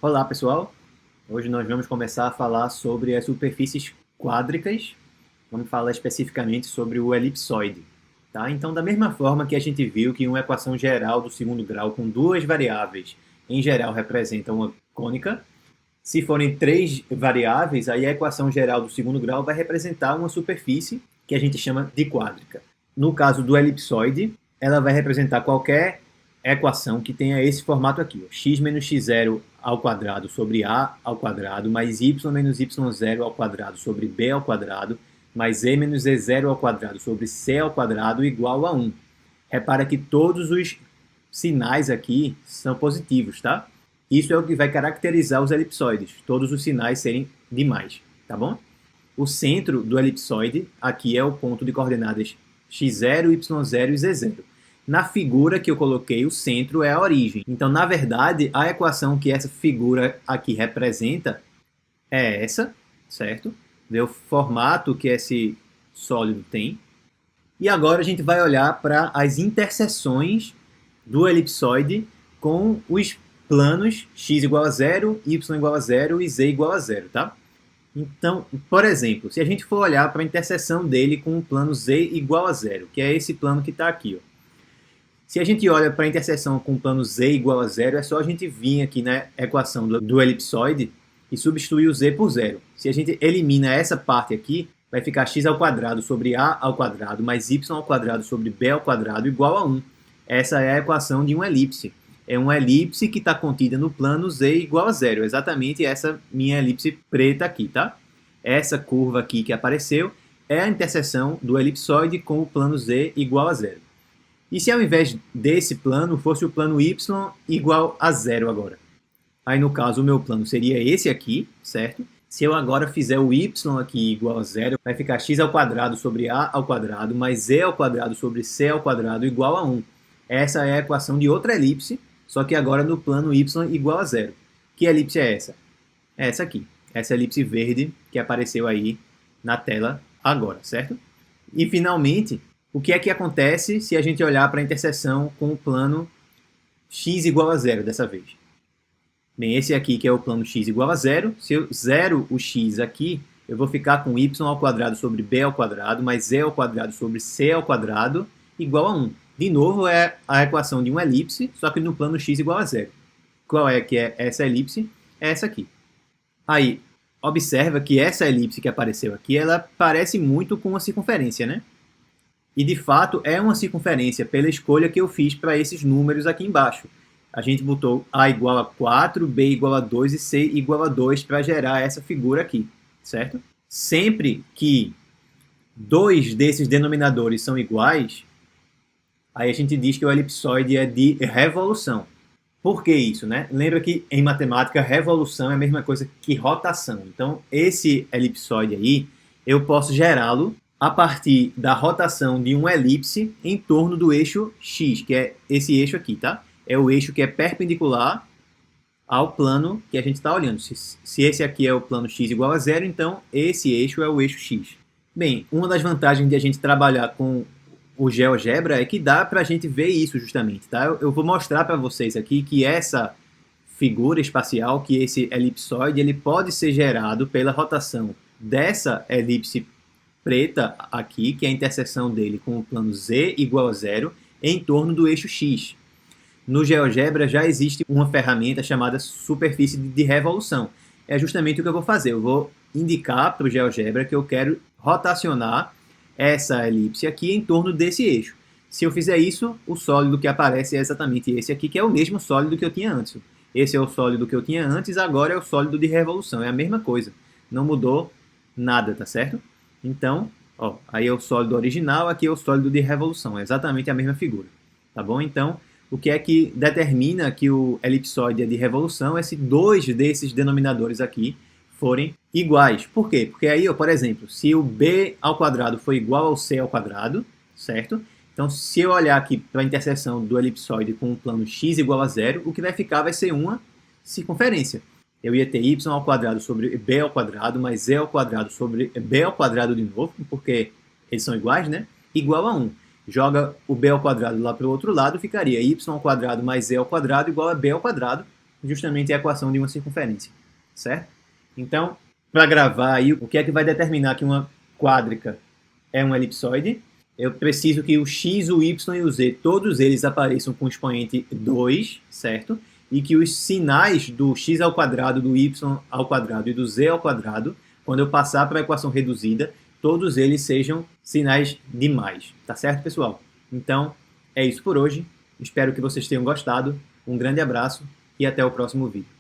Olá pessoal, hoje nós vamos começar a falar sobre as superfícies quádricas, vamos falar especificamente sobre o elipsoide. Tá? Então, da mesma forma que a gente viu que uma equação geral do segundo grau com duas variáveis, em geral, representa uma cônica, se forem três variáveis, aí a equação geral do segundo grau vai representar uma superfície que a gente chama de quádrica. No caso do elipsoide, ela vai representar qualquer equação que tenha esse formato aqui, ó, x menos x0 ao quadrado sobre a ao quadrado, mais y menos y0 ao quadrado sobre b ao quadrado, mais e menos e0 ao quadrado sobre c ao quadrado igual a 1. Repara que todos os sinais aqui são positivos, tá? Isso é o que vai caracterizar os elipsoides, todos os sinais serem de mais, tá bom? O centro do elipsoide aqui é o ponto de coordenadas x0, y0 e z0. Na figura que eu coloquei, o centro é a origem. Então, na verdade, a equação que essa figura aqui representa é essa, certo? Vê o formato que esse sólido tem. E agora a gente vai olhar para as interseções do elipsoide com os planos x igual a 0, y igual a 0 e z igual a 0, tá? Então, por exemplo, se a gente for olhar para a interseção dele com o plano z igual a 0, que é esse plano que está aqui, ó. Se a gente olha para a interseção com o plano z igual a 0, é só a gente vir aqui na equação do elipsoide e substituir o z por 0. Se a gente elimina essa parte aqui, vai ficar x ao quadrado sobre a ao quadrado mais y ao quadrado sobre b ao quadrado igual a 1. Essa é a equação de uma elipse. É uma elipse que está contida no plano z igual a 0. Exatamente essa minha elipse preta aqui, tá? Essa curva aqui que apareceu é a interseção do elipsoide com o plano z igual a 0. E se ao invés desse plano fosse o plano y igual a 0 agora? Aí no caso o meu plano seria esse aqui, certo? Se eu agora fizer o y aqui igual a 0, vai ficar x ao quadrado sobre a ao quadrado mais e ao quadrado sobre c ao quadrado igual a 1. Essa é a equação de outra elipse, só que agora no plano y igual a 0. Que elipse é essa? É essa aqui. Essa elipse verde que apareceu aí na tela agora, certo? E finalmente, o que é que acontece se a gente olhar para a interseção com o plano x igual a 0 dessa vez? Bem, esse aqui que é o plano x igual a 0, se eu zero o x aqui, eu vou ficar com y ao quadrado sobre b ao quadrado mais e ao quadrado sobre c ao quadrado igual a 1. De novo, é a equação de uma elipse, só que no plano x igual a 0. Qual é que é essa elipse? É essa aqui. Aí, observa que essa elipse que apareceu aqui, ela parece muito com uma circunferência, né? E, de fato, é uma circunferência pela escolha que eu fiz para esses números aqui embaixo. A gente botou A igual a 4, B igual a 2 e C igual a 2 para gerar essa figura aqui, certo? Sempre que dois desses denominadores são iguais, aí a gente diz que o elipsoide é de revolução. Por que isso, né? Lembra que em matemática, revolução é a mesma coisa que rotação. Então, esse elipsoide aí, eu posso gerá-lo a partir da rotação de uma elipse em torno do eixo x, que é esse eixo aqui, tá? É o eixo que é perpendicular ao plano que a gente está olhando. Se esse aqui é o plano x igual a 0, então esse eixo é o eixo x. Bem, uma das vantagens de a gente trabalhar com o GeoGebra é que dá para a gente ver isso justamente, tá? Eu vou mostrar para vocês aqui que essa figura espacial, que esse elipsoide, ele pode ser gerado pela rotação dessa elipse preta aqui, que é a interseção dele com o plano z igual a 0, em torno do eixo x. No GeoGebra já existe uma ferramenta chamada superfície de revolução. É justamente o que eu vou fazer. Eu vou indicar para o GeoGebra que eu quero rotacionar essa elipse aqui em torno desse eixo. Se eu fizer isso, o sólido que aparece é exatamente esse aqui, que é o mesmo sólido que eu tinha antes. Esse é o sólido que eu tinha antes, agora é o sólido de revolução. É a mesma coisa. Não mudou nada, tá certo? Então, ó, aí é o sólido original, aqui é o sólido de revolução. É exatamente a mesma figura. Tá bom? Então, o que é que determina que o elipsoide é de revolução é se dois desses denominadores aqui forem iguais. Por quê? Porque aí, ó, por exemplo, se o b ao quadrado for igual ao c ao quadrado, certo? Então, se eu olhar aqui para a interseção do elipsoide com o plano x igual a 0, o que vai ficar vai ser uma circunferência. Eu ia ter y ao quadrado sobre b ao quadrado, mais e ao quadrado sobre b ao quadrado de novo, porque eles são iguais, né? Igual a 1. Joga o b ao quadrado lá para o outro lado, ficaria y ao quadrado mais e ao quadrado igual a b ao quadrado, justamente a equação de uma circunferência, certo? Então, para gravar aí, o que é que vai determinar que uma quádrica é um elipsoide? Eu preciso que o x, o y e o z, todos eles apareçam com o expoente 2, certo? E que os sinais do x ao quadrado, do y ao quadrado e do z ao quadrado, quando eu passar para a equação reduzida, todos eles sejam sinais de mais, tá certo, pessoal? Então, é isso por hoje. Espero que vocês tenham gostado. Um grande abraço e até o próximo vídeo.